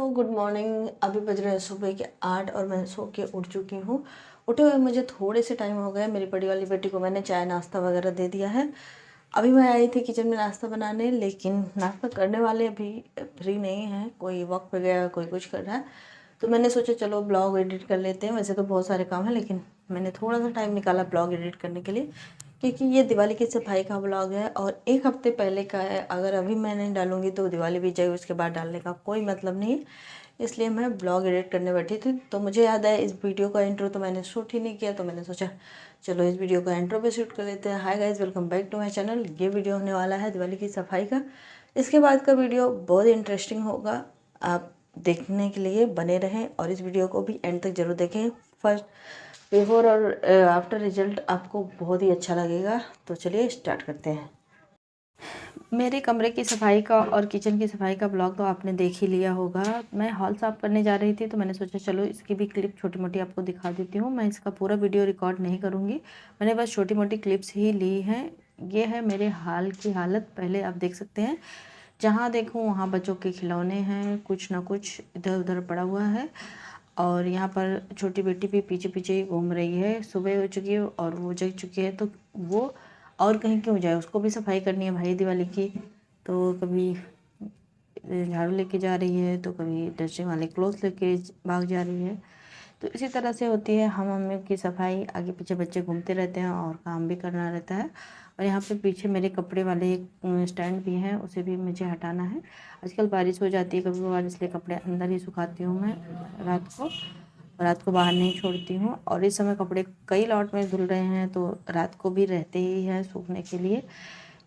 Hello, good morning. अभी बज रहे हैं सुबह के 8 और मैं सो के उठ चुकी हूँ। उठे हुए मुझे थोड़े से टाइम हो गए। मेरी बड़ी वाली बेटी को मैंने चाय नाश्ता वगैरह दे दिया है। अभी मैं आई थी किचन में नाश्ता बनाने, लेकिन नाश्ता करने वाले अभी फ्री नहीं हैं। कोई वॉक पे गया, कोई कुछ कर रहा है। तो मैंने सोचा चलो ब्लॉग एडिट कर लेते हैं। वैसे तो बहुत सारे काम हैं, लेकिन मैंने थोड़ा सा टाइम निकाला ब्लॉग एडिट करने के लिए, क्योंकि ये दिवाली की सफाई का ब्लॉग है और 1 हफ्ते पहले का है। अगर अभी मैं नहीं डालूँगी तो दिवाली बीत जाएगी, उसके बाद डालने का कोई मतलब नहीं है। इसलिए मैं ब्लॉग एडिट करने बैठी थी, तो मुझे याद आया इस वीडियो का इंट्रो तो मैंने शूट ही नहीं किया। तो मैंने सोचा चलो इस वीडियो का इंट्रो पे शूट कर लेते हैं। Hi guys, welcome back to my channel. ये वीडियो होने वाला है दिवाली की सफाई का। इसके बाद का वीडियो बहुत इंटरेस्टिंग होगा, आप देखने के लिए बने रहें और इस वीडियो को भी एंड तक जरूर देखें। फर्स्ट बिफोर और आफ्टर रिजल्ट आपको बहुत ही अच्छा लगेगा। तो चलिए स्टार्ट करते हैं। मेरे कमरे की सफाई का और किचन की सफाई का ब्लॉग तो आपने देख ही लिया होगा। मैं हॉल साफ़ करने जा रही थी, तो मैंने सोचा चलो इसकी भी क्लिप छोटी मोटी आपको दिखा देती हूँ। मैं इसका पूरा वीडियो रिकॉर्ड नहीं करूँगी, मैंने बस छोटी मोटी क्लिप्स ही ली हैं। ये है मेरे हाल की हालत। पहले आप देख सकते हैं, जहाँ देखूँ वहाँ बच्चों के खिलौने हैं, कुछ ना कुछ इधर उधर पड़ा हुआ है। और यहाँ पर छोटी बेटी भी पीछे पीछे ही घूम रही है। सुबह हो चुकी है और वो जग चुकी है, तो वो और कहीं क्यों जाए, उसको भी सफाई करनी है भाई दिवाली की। तो कभी झाड़ू लेके जा रही है, तो कभी डस्टिंग वाले क्लोथ लेके भाग जा रही है। तो इसी तरह से होती है हम मम्मियों की सफाई। आगे पीछे बच्चे घूमते रहते हैं और काम भी करना रहता है। और यहाँ पे पीछे मेरे कपड़े वाले एक स्टैंड भी है, उसे भी मुझे हटाना है। आजकल बारिश हो जाती है कभी कभार, इसलिए कपड़े अंदर ही सुखाती हूँ मैं रात को बाहर नहीं छोड़ती हूँ। और इस समय कपड़े कई लॉट में धुल रहे हैं, तो रात को भी रहते ही हैं सूखने के लिए।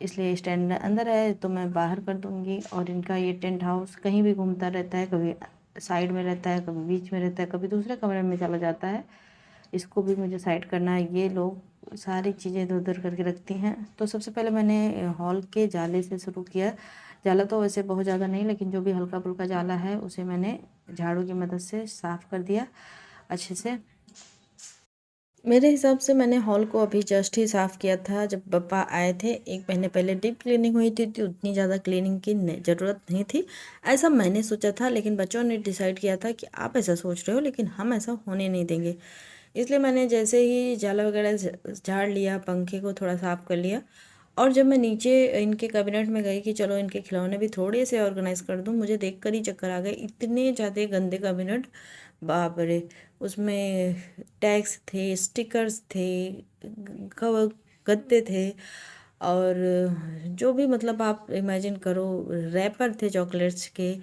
इसलिए स्टैंड अंदर है तो मैं बाहर कर दूँगी। और इनका ये टेंट हाउस कहीं भी घूमता रहता है, कभी साइड में रहता है, कभी बीच में रहता है, कभी दूसरे कमरे में चला जाता है। इसको भी मुझे साइड करना है। ये लोग सारी चीज़ें इधर उधर करके रखती हैं। तो सबसे पहले मैंने हॉल के जाले से शुरू किया। जाला तो वैसे बहुत ज़्यादा नहीं, लेकिन जो भी हल्का फुल्का जाला है उसे मैंने झाड़ू की मदद से साफ़ कर दिया अच्छे से। मेरे हिसाब से मैंने हॉल को अभी जस्ट ही साफ़ किया था जब पापा आए थे। 1 महीने पहले डीप क्लीनिंग हुई थी, तो उतनी ज़्यादा क्लीनिंग की ज़रूरत नहीं थी, ऐसा मैंने सोचा था। लेकिन बच्चों ने डिसाइड किया था कि आप ऐसा सोच रहे हो, लेकिन हम ऐसा होने नहीं देंगे। इसलिए मैंने जैसे ही जाला वगैरह झाड़ लिया, पंखे को थोड़ा साफ़ कर लिया। और जब मैं नीचे इनके कैबिनेट में गई कि चलो इनके खिलौने भी थोड़े से ऑर्गेनाइज़ कर दूँ, मुझे देखकर ही चक्कर आ गए। इतने ज़्यादा गंदे कैबिनेट, बाप रे। उसमें टैग्स थे, स्टिकर्स थे, कवर गत्ते थे, और जो भी मतलब आप इमेजिन करो, रैपर थे चॉकलेट्स के।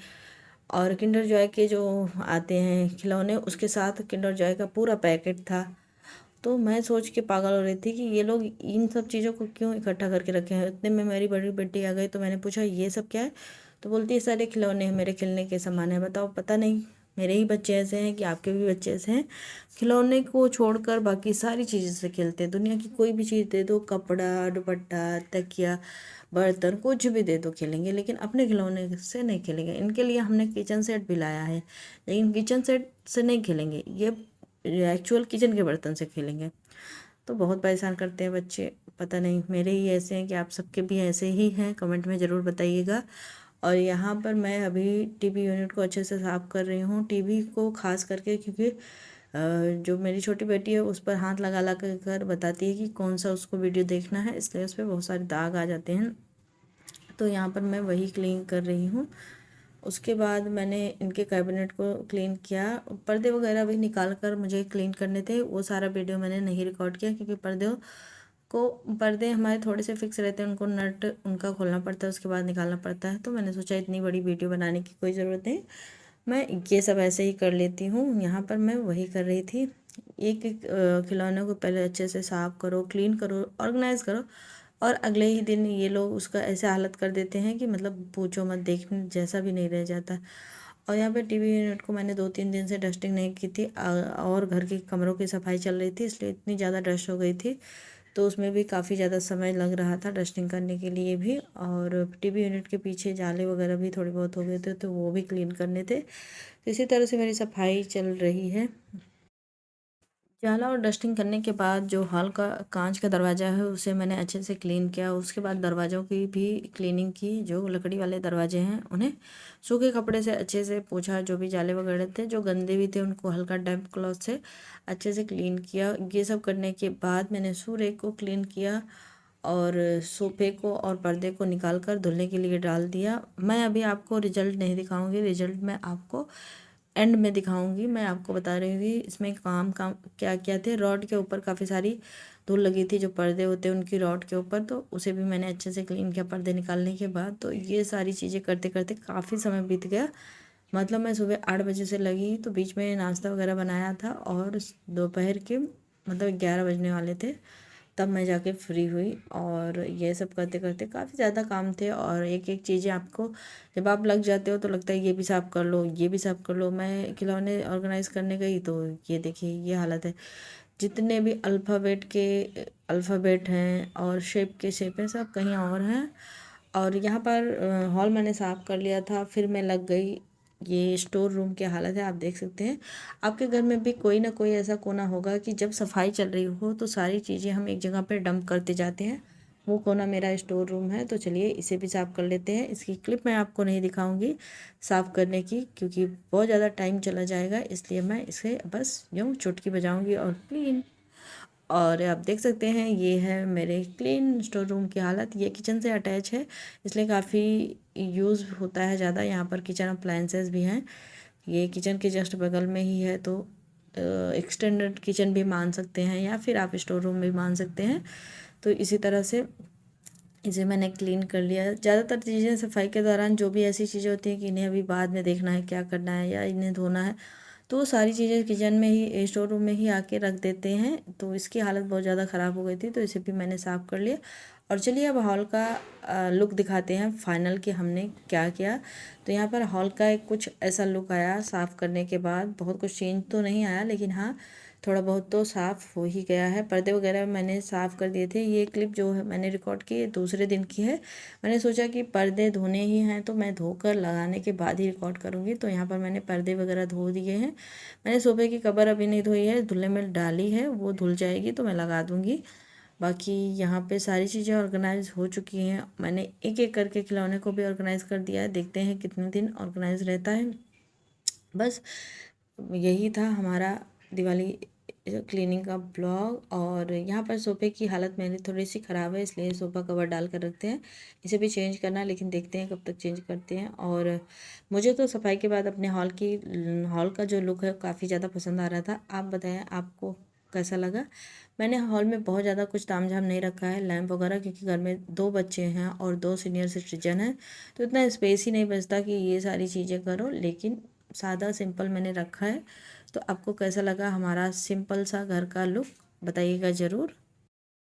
और किंडर जॉय के जो आते हैं खिलौने, उसके साथ किंडर जॉय का पूरा पैकेट था। तो मैं सोच के पागल हो रही थी कि ये लोग इन सब चीज़ों को क्यों इकट्ठा करके रखे हैं। इतने में मेरी बड़ी बेटी आ गई, तो मैंने पूछा ये सब क्या है। तो बोलती है सारे खिलौने हैं, मेरे खेलने के सामान है। बताओ, पता नहीं मेरे ही बच्चे ऐसे हैं कि आपके भी बच्चे ऐसे हैं। खिलौने को छोड़कर बाकी सारी चीज़ें से खेलते हैं। दुनिया की कोई भी चीज़ दे दो, कपड़ा, दुपट्टा, तकिया, बर्तन, कुछ भी दे दो खेलेंगे, लेकिन अपने खिलौने से नहीं खेलेंगे। इनके लिए हमने किचन सेट भी लाया है, लेकिन किचन सेट से नहीं खेलेंगे, ये एक्चुअल किचन के बर्तन से खेलेंगे। तो बहुत परेशान करते हैं बच्चे। पता नहीं मेरे ही ऐसे हैं कि आप सबके भी ऐसे ही हैं, कमेंट में ज़रूर बताइएगा। और यहाँ पर मैं अभी टीवी यूनिट को अच्छे से साफ़ कर रही हूँ। टीवी को खास करके, क्योंकि जो मेरी छोटी बेटी है उस पर हाथ लगा लगा कर बताती है कि कौन सा उसको वीडियो देखना है, इसलिए उस पर बहुत सारे दाग आ जाते हैं। तो यहाँ पर मैं वही क्लीन कर रही हूँ। उसके बाद मैंने इनके कैबिनेट को क्लीन किया। पर्दे वगैरह भी निकाल कर मुझे क्लीन करने थे, वो सारा वीडियो मैंने नहीं रिकॉर्ड किया, क्योंकि पर्दे हमारे थोड़े से फिक्स रहते हैं, उनको नट उनका खोलना पड़ता है, उसके बाद निकालना पड़ता है। तो मैंने सोचा इतनी बड़ी वीडियो बनाने की कोई ज़रूरत नहीं, मैं ये सब ऐसे ही कर लेती हूँ। यहाँ पर मैं वही कर रही थी। एक एक खिलौने को पहले अच्छे से साफ़ करो, क्लीन करो, ऑर्गेनाइज़ करो, और अगले ही दिन ये लोग उसका ऐसे हालत कर देते हैं कि मतलब पूछो मत, देखने जैसा भी नहीं रह जाता। और यहाँ पे टीवी यूनिट को मैंने 2-3 दिन से डस्टिंग नहीं की थी, और घर के कमरों की सफाई चल रही थी, इसलिए इतनी ज़्यादा डस्ट हो गई थी। तो उसमें भी काफ़ी ज़्यादा समय लग रहा था डस्टिंग करने के लिए भी। और टीवी यूनिट के पीछे जाले वगैरह भी थोड़े बहुत हो गए थे, तो वो भी क्लीन करने थे। तो इसी तरह से मेरी सफाई चल रही है। जाला और डस्टिंग करने के बाद जो हॉल का कांच का दरवाज़ा है उसे मैंने अच्छे से क्लीन किया। उसके बाद दरवाज़ों की भी क्लीनिंग की। जो लकड़ी वाले दरवाजे हैं उन्हें सूखे कपड़े से अच्छे से पोंछा। जो भी जाले वगैरह थे जो गंदे भी थे उनको हल्का डैम्प क्लॉथ से अच्छे से क्लीन किया। ये सब करने के बाद मैंने सूर्य को क्लीन किया और सोफे को और पर्दे को निकाल कर धुलने के लिए डाल दिया। मैं अभी आपको रिजल्ट नहीं दिखाऊंगी, रिजल्ट मैं आपको एंड में दिखाऊंगी। मैं आपको बता रही हूँ इसमें काम काम क्या क्या थे। रॉड के ऊपर काफ़ी सारी धूल लगी थी, जो पर्दे होते हैं उनकी रॉड के ऊपर, तो उसे भी मैंने अच्छे से क्लीन किया पर्दे निकालने के बाद। तो ये सारी चीज़ें करते करते काफ़ी समय बीत गया। मतलब मैं सुबह 8 बजे से लगी, तो बीच में नाश्ता वगैरह बनाया था और दोपहर के मतलब 11 बजने वाले थे तब मैं जाके फ्री हुई। और ये सब करते करते काफ़ी ज़्यादा काम थे और एक एक चीज़ें आपको जब आप लग जाते हो तो लगता है ये भी साफ़ कर लो, ये भी साफ़ कर लो। मैं खिलौने ऑर्गेनाइज़ करने गई तो ये देखिए ये हालत है। जितने भी अल्फ़ाबेट हैं और शेप के शेप हैं सब कहीं और हैं। और यहाँ पर हॉल मैंने साफ़ कर लिया था, फिर मैं लग गई। ये स्टोर रूम की हालत है, आप देख सकते हैं। आपके घर में भी कोई ना कोई ऐसा कोना होगा कि जब सफाई चल रही हो तो सारी चीज़ें हम एक जगह पर डंप करते जाते हैं। वो कोना मेरा स्टोर रूम है। तो चलिए इसे भी साफ़ कर लेते हैं। इसकी क्लिप मैं आपको नहीं दिखाऊंगी साफ़ करने की, क्योंकि बहुत ज़्यादा टाइम चला जाएगा, इसलिए मैं इसे बस यूँ चुटकी बजाऊंगी और क्लीन। और आप देख सकते हैं ये है मेरे क्लीन स्टोर रूम की हालत। ये किचन से अटैच है, इसलिए काफ़ी यूज़ होता है ज़्यादा। यहाँ पर किचन अप्लायंसेस भी हैं, ये किचन के जस्ट बगल में ही है। तो एक्सटेंडेड किचन भी मान सकते हैं या फिर आप स्टोर रूम भी मान सकते हैं। तो इसी तरह से इसे मैंने क्लीन कर लिया। ज़्यादातर चीज़ें सफाई के दौरान जो भी ऐसी चीज़ें होती हैं कि इन्हें अभी बाद में देखना है क्या करना है या इन्हें धोना है, तो वो सारी चीज़ें किचन में ही स्टोर रूम में ही आके रख देते हैं। तो इसकी हालत बहुत ज़्यादा ख़राब हो गई थी, तो इसे भी मैंने साफ़ कर लिया। और चलिए अब हॉल का लुक दिखाते हैं फाइनल कि हमने क्या किया। तो यहाँ पर हॉल का एक कुछ ऐसा लुक आया साफ़ करने के बाद। बहुत कुछ चेंज तो नहीं आया, लेकिन हाँ थोड़ा बहुत तो साफ़ हो ही गया है। पर्दे वगैरह मैंने साफ़ कर दिए थे। ये क्लिप जो है मैंने रिकॉर्ड की दूसरे दिन की है। मैंने सोचा कि पर्दे धोने ही हैं तो मैं धोकर लगाने के बाद ही रिकॉर्ड करूँगी। तो यहाँ पर मैंने पर्दे वगैरह धो दिए हैं। मैंने सोफे की कवर अभी नहीं धोई है, धुलने में डाली है, वो धुल जाएगी तो मैं लगा दूँगी। बाकी यहाँ पे सारी चीज़ें ऑर्गेनाइज हो चुकी हैं। मैंने एक एक करके खिलौने को भी ऑर्गेनाइज़ कर दिया है। देखते हैं कितने दिन ऑर्गेनाइज रहता है। बस यही था हमारा दिवाली क्लीनिंग का ब्लॉग। और यहाँ पर सोफ़े की हालत मेरी थोड़ी सी ख़राब है, इसलिए सोफ़ा कवर डाल कर रखते हैं। इसे भी चेंज करना है, लेकिन देखते हैं कब तक चेंज करते हैं। और मुझे तो सफाई के बाद अपने हॉल का जो लुक है काफ़ी ज़्यादा पसंद आ रहा था। आप बताएं आपको कैसा लगा। मैंने हॉल में बहुत ज़्यादा कुछ तामझाम नहीं रखा है, लैंप वगैरह, क्योंकि घर में 2 बच्चे हैं और 2 सीनियर सिटीजन हैं, तो इतना स्पेस ही नहीं बचता कि ये सारी चीज़ें करो। लेकिन सादा सिंपल मैंने रखा है। तो आपको कैसा लगा हमारा सिंपल सा घर का लुक बताइएगा ज़रूर।